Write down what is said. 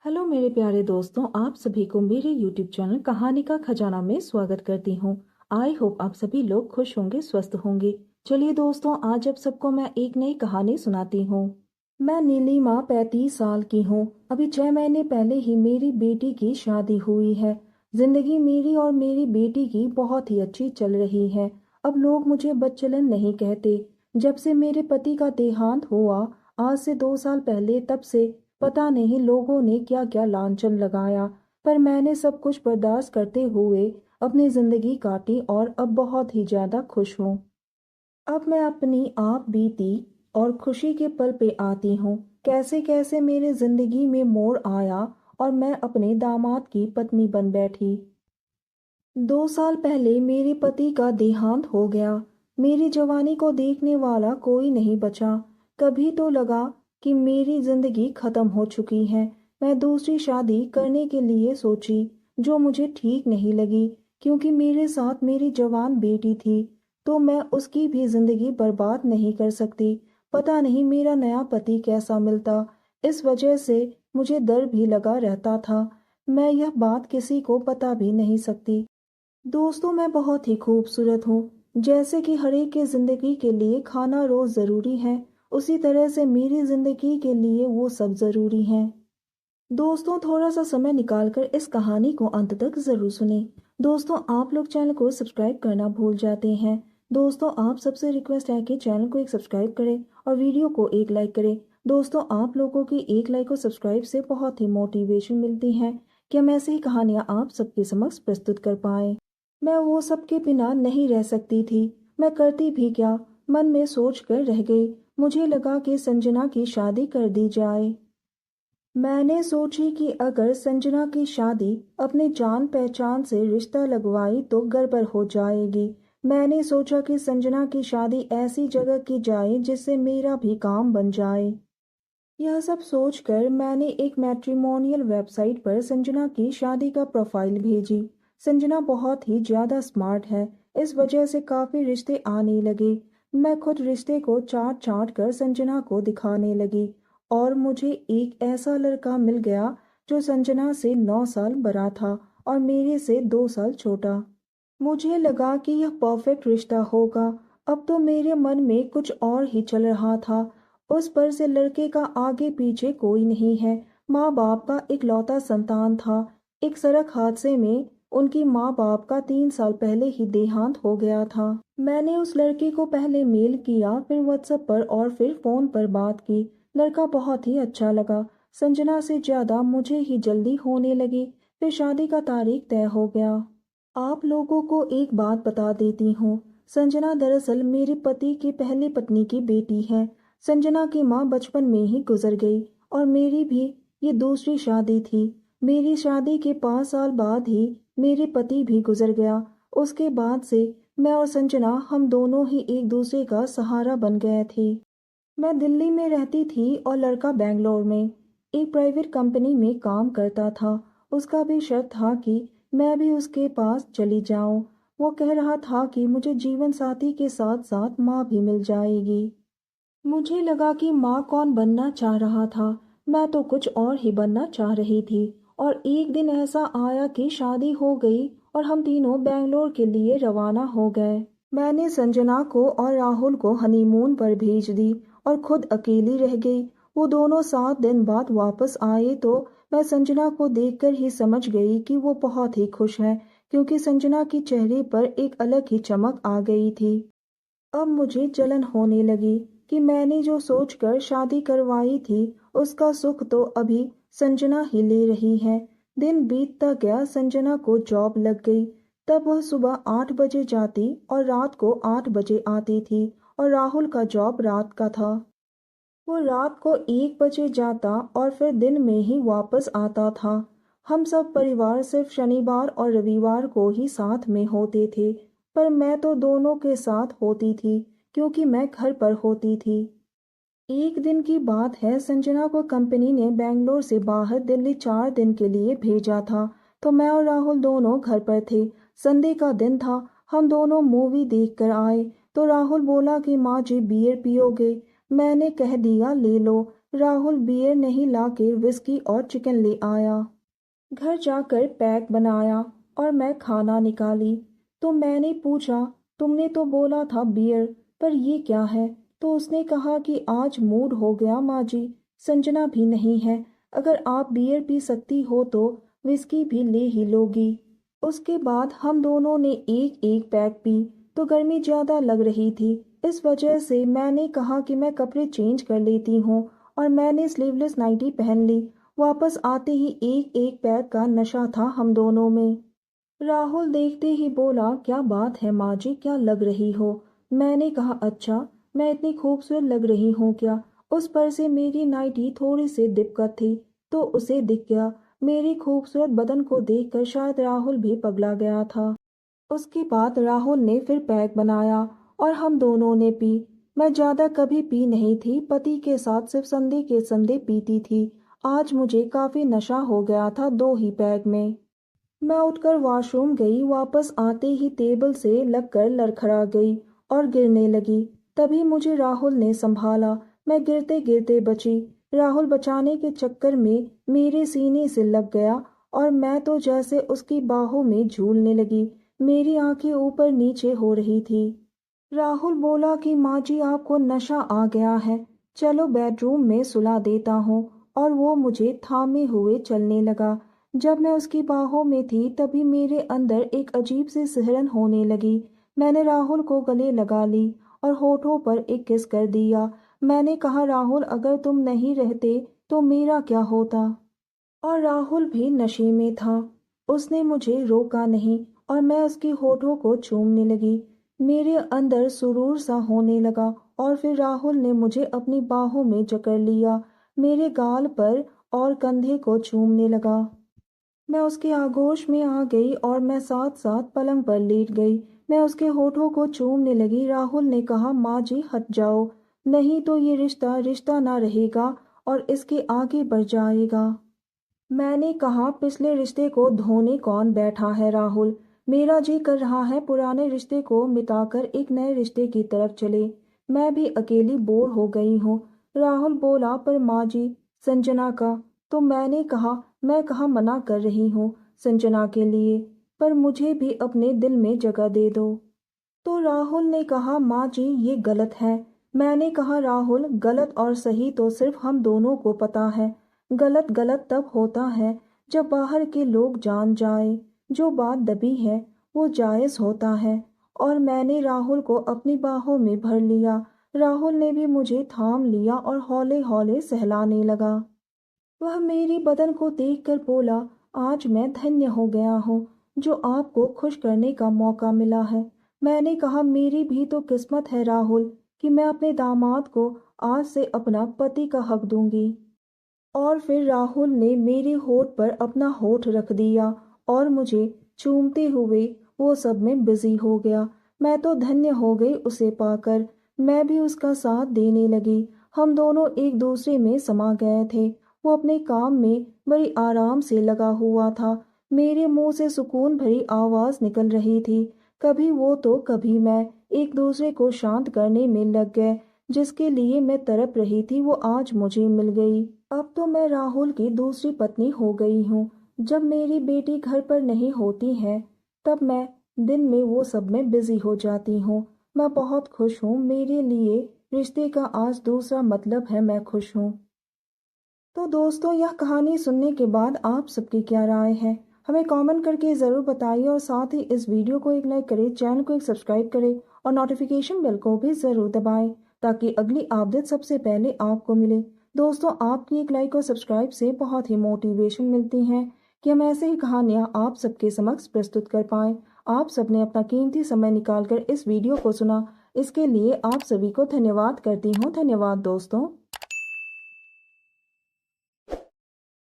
Hello मेरे प्यारे दोस्तों, आप सभी को मेरे यूट्यूब चैनल कहानी का खजाना में स्वागत करती हूँ। आई होप आप सभी लोग खुश होंगे, स्वस्थ होंगे। चलिए दोस्तों, आज आप सबको मैं एक नई कहानी सुनाती हूँ। मैं नीलिमा 35 साल की हूँ। अभी 6 महीने पहले ही मेरी बेटी की शादी हुई है। जिंदगी मेरी और मेरी बेटी की बहुत ही अच्छी चल रही है। अब लोग मुझे बच्चलन नहीं कहते। जब से मेरे पति का देहांत हुआ, आज से 2 साल पहले, तब से पता नहीं लोगों ने क्या क्या लांछन लगाया, पर मैंने सब कुछ बर्दाश्त करते हुए अपनी जिंदगी काटी और अब बहुत ही ज्यादा खुश हूँ। अब मैं अपनी आप बीती और खुशी के पल पे आती हूँ। कैसे कैसे मेरे जिंदगी में मोड़ आया और मैं अपने दामाद की पत्नी बन बैठी। 2 साल पहले मेरे पति का देहांत हो गया। मेरी जवानी को देखने वाला कोई नहीं बचा। कभी तो लगा कि मेरी जिंदगी खत्म हो चुकी है। मैं दूसरी शादी करने के लिए सोची, जो मुझे ठीक नहीं लगी, क्योंकि मेरे साथ मेरी जवान बेटी थी, तो मैं उसकी भी जिंदगी बर्बाद नहीं कर सकती। पता नहीं मेरा नया पति कैसा मिलता। इस वजह से मुझे डर भी लगा रहता था। मैं यह बात किसी को बता भी नहीं सकती। दोस्तों, मैं बहुत ही खूबसूरत हूँ। जैसे कि हर एक की जिंदगी के लिए खाना रोज जरूरी है, उसी तरह से मेरी जिंदगी के लिए वो सब जरूरी है। दोस्तों, थोड़ा सा समय निकालकर इस कहानी को अंत तक जरूर सुने। दोस्तों, आप लोग चैनल को सब्सक्राइब करना भूल जाते हैं। दोस्तों, आप सबसे रिक्वेस्ट है कि चैनल को एक सब्सक्राइब करें और वीडियो को एक लाइक करें। दोस्तों, आप लोगों की एक लाइक और सब्सक्राइब से बहुत ही मोटिवेशन मिलती है कि हम ऐसी ही कहानियां आप सबके समक्ष प्रस्तुत कर पाए। मैं वो सबके बिना नहीं रह सकती थी। मैं करती भी क्या, मन में सोच कर रह गई। मुझे लगा कि संजना की शादी कर दी जाए। मैंने सोची कि अगर संजना की शादी अपने जान पहचान से रिश्ता लगवाई तो गड़बड़ हो जाएगी। मैंने सोचा कि संजना की शादी ऐसी जगह की जाए जिससे मेरा भी काम बन जाए। यह सब सोचकर मैंने एक मैट्रिमोनियल वेबसाइट पर संजना की शादी का प्रोफाइल भेजी। संजना बहुत ही ज्यादा स्मार्ट है, इस वजह से काफी रिश्ते आने लगे। मैं खुद रिश्ते को चाट चाट कर संजना को दिखाने लगी और मुझे एक ऐसा लड़का मिल गया जो संजना से 9 साल बड़ा था और मेरे से 2 साल छोटा। मुझे लगा कि यह परफेक्ट रिश्ता होगा। अब तो मेरे मन में कुछ और ही चल रहा था। उस पर से लड़के का आगे पीछे कोई नहीं है। माँ बाप का इकलौता संतान था। एक सड़क हादसे में उनकी माँ बाप का 3 साल पहले ही देहांत हो गया था। मैंने उस लड़के को पहले मेल किया, फिर व्हाट्सएप पर और फिर फोन पर बात की। लड़का बहुत ही अच्छा लगा। संजना से ज्यादा मुझे ही जल्दी होने लगी। फिर शादी का तारीख तय हो गया। आप लोगों को एक बात बता देती हूँ। संजना दरअसल मेरे पति की पहली पत्नी की बेटी है। संजना की माँ बचपन में ही गुजर गई और मेरी भी ये दूसरी शादी थी। मेरी शादी के 5 साल बाद ही मेरे पति भी गुजर गया। उसके बाद से मैं और संजना हम दोनों ही एक दूसरे का सहारा बन गए थे। मैं दिल्ली में रहती थी और लड़का बेंगलोर में एक प्राइवेट कंपनी में काम करता था। उसका भी शर्त था कि मैं भी उसके पास चली जाऊं। वो कह रहा था कि मुझे जीवन साथी के साथ साथ माँ भी मिल जाएगी। मुझे लगा कि माँ कौन बनना चाह रहा था। मैं तो कुछ और ही बनना चाह रही थी। और एक दिन ऐसा आया कि शादी हो गई और हम तीनों बेंगलोर के लिए रवाना हो गए। मैंने संजना को और राहुल को हनीमून पर भेज दी और खुद अकेली रह गई। वो दोनों 7 दिन बाद वापस आए तो मैं संजना को देखकर ही समझ गई कि वो बहुत ही खुश है, क्योंकि संजना के चेहरे पर एक अलग ही चमक आ गई थी। अब मुझे जलन होने लगी कि मैंने जो सोचकर शादी करवाई थी उसका सुख तो अभी संजना ही ले रही है। दिन बीतता गया, संजना को जॉब लग गई। तब वह सुबह 8 बजे जाती और रात को 8 बजे आती थी और राहुल का जॉब रात का था। वो रात को 1 बजे जाता और फिर दिन में ही वापस आता था। हम सब परिवार सिर्फ शनिवार और रविवार को ही साथ में होते थे, पर मैं तो दोनों के साथ होती थी क्योंकि मैं घर पर होती थी। एक दिन की बात है, संजना को कंपनी ने बेंगलोर से बाहर दिल्ली 4 दिन के लिए भेजा था, तो मैं और राहुल दोनों घर पर थे। संडे का दिन था। हम दोनों मूवी देख कर आए तो राहुल बोला कि माँ जी बियर पियोगे। मैंने कह दिया ले लो। राहुल बियर नहीं लाके विस्की और चिकन ले आया। घर जाकर पैक बनाया और मैं खाना निकाली तो मैंने पूछा, तुमने तो बोला था बियर, पर ये क्या है? तो उसने कहा कि आज मूड हो गया माँ जी, संजना भी नहीं है, अगर आप बियर पी सकती हो तो विस्की भी ले ही लोगी। उसके बाद हम दोनों ने एक एक पैक पी तो गर्मी ज़्यादा लग रही थी, इस वजह से मैंने कहा कि मैं कपड़े चेंज कर लेती हूँ और मैंने स्लीवलेस नाइटी पहन ली। वापस आते ही एक एक पैक का नशा था हम दोनों में। राहुल देखते ही बोला, क्या बात है माँ जी, क्या लग रही हो? मैंने कहा, अच्छा मैं इतनी खूबसूरत लग रही हूँ क्या? उस पर से मेरी नाइटी थोड़ी सी दिक्कत थी तो उसे दिख गया। मेरी खूबसूरत बदन को देखकर शायद राहुल भी पगला गया था। उसके बाद राहुल ने फिर पैक बनाया और हम दोनों ने पी। मैं ज़्यादा कभी पी नहीं थी, पति के साथ सिर्फ संडे के संडे पीती थी। आज मुझे काफ़ी नशा हो गया था 2 ही पैक में। मैं उठकर वॉशरूम गई, वापस आते ही टेबल से लगकर लड़खड़ा गई और गिरने लगी। तभी मुझे राहुल ने संभाला, मैं गिरते गिरते बची। राहुल बचाने के चक्कर में मेरे सीने से लग गया और मैं तो जैसे उसकी बाहों में झूलने लगी। मेरी आंखें ऊपर नीचे हो रही थी। राहुल बोला कि माँ जी आपको नशा आ गया है, चलो बेडरूम में सुला देता हूँ, और वो मुझे थामे हुए चलने लगा। जब मैं उसकी बाहों में थी तभी मेरे अंदर एक अजीब सी सिहरन होने लगी। मैंने राहुल को गले लगा ली और होठों पर एक किस कर दिया। मैंने कहा, राहुल अगर तुम नहीं रहते तो मेरा क्या होता? और राहुल भी नशे में था। उसने मुझे रोका नहीं और मैं उसके होठों को चूमने लगी। मेरे अंदर सुरूर सा होने लगा और फिर राहुल ने मुझे अपनी बाहों में जकड़ लिया, मेरे गाल पर और कंधे को चूमने लगा। मैं उसके आगोश में आ गई और मैं साथ साथ पलंग पर लेट गई। मैं उसके होठों को चूमने लगी। राहुल ने कहा, माँ जी हट जाओ, नहीं तो ये रिश्ता रिश्ता ना रहेगा और इसके आगे बढ़ जाएगा। मैंने कहा, पिछले रिश्ते को धोने कौन बैठा है राहुल? मेरा जी कर रहा है पुराने रिश्ते को मिटाकर एक नए रिश्ते की तरफ चले। मैं भी अकेली बोर हो गई हूँ। राहुल बोला, पर माँ जी संजना का? तो मैंने कहा, मैं कहाँ मना कर रही हूँ संजना के लिए, पर मुझे भी अपने दिल में जगह दे दो। तो राहुल ने कहा, माँ जी ये गलत है। मैंने कहा, राहुल गलत और सही तो सिर्फ हम दोनों को पता है। गलत गलत तब होता है जब बाहर के लोग जान जाए। जो बात दबी है वो जायज़ होता है। और मैंने राहुल को अपनी बाहों में भर लिया। राहुल ने भी मुझे थाम लिया और हौले हौले सहलाने लगा। वह मेरी बदन को देखकर बोला, आज मैं धन्य हो गया हूँ जो आपको खुश करने का मौका मिला है। मैंने कहा, मेरी भी तो किस्मत है राहुल कि मैं अपने दामाद को आज से अपना पति का हक दूंगी। और फिर राहुल ने मेरे होठ पर अपना होठ रख दिया और मुझे चूमते हुए वो सब में बिजी हो गया। मैं तो धन्य हो गई उसे पाकर। मैं भी उसका साथ देने लगी। हम दोनों एक दूसरे में समा गए थे। वो अपने काम में बड़ी आराम से लगा हुआ था। मेरे मुंह से सुकून भरी आवाज निकल रही थी। कभी वो तो कभी मैं एक दूसरे को शांत करने में लग गए। जिसके लिए मैं तड़प रही थी वो आज मुझे मिल गई। अब तो मैं राहुल की दूसरी पत्नी हो गई हूँ। जब मेरी बेटी घर पर नहीं होती है तब मैं दिन में वो सब में बिजी हो जाती हूँ। मैं बहुत खुश हूँ। मेरे लिए रिश्ते का आज दूसरा मतलब है, मैं खुश हूँ। तो दोस्तों, यह कहानी सुनने के बाद आप सबकी क्या राय है? हमें कमेंट करके ज़रूर बताइए और साथ ही इस वीडियो को एक लाइक करें, चैनल को एक सब्सक्राइब करें और नोटिफिकेशन बेल को भी ज़रूर दबाएं ताकि अगली अपडेट सबसे पहले आपको मिले। दोस्तों, आपकी एक लाइक और सब्सक्राइब से बहुत ही मोटिवेशन मिलती है कि हम ऐसे ही कहानियाँ आप सबके समक्ष प्रस्तुत कर पाएँ। आप सबने अपना कीमती समय निकाल कर इस वीडियो को सुना, इसके लिए आप सभी को धन्यवाद करती हूँ। धन्यवाद दोस्तों।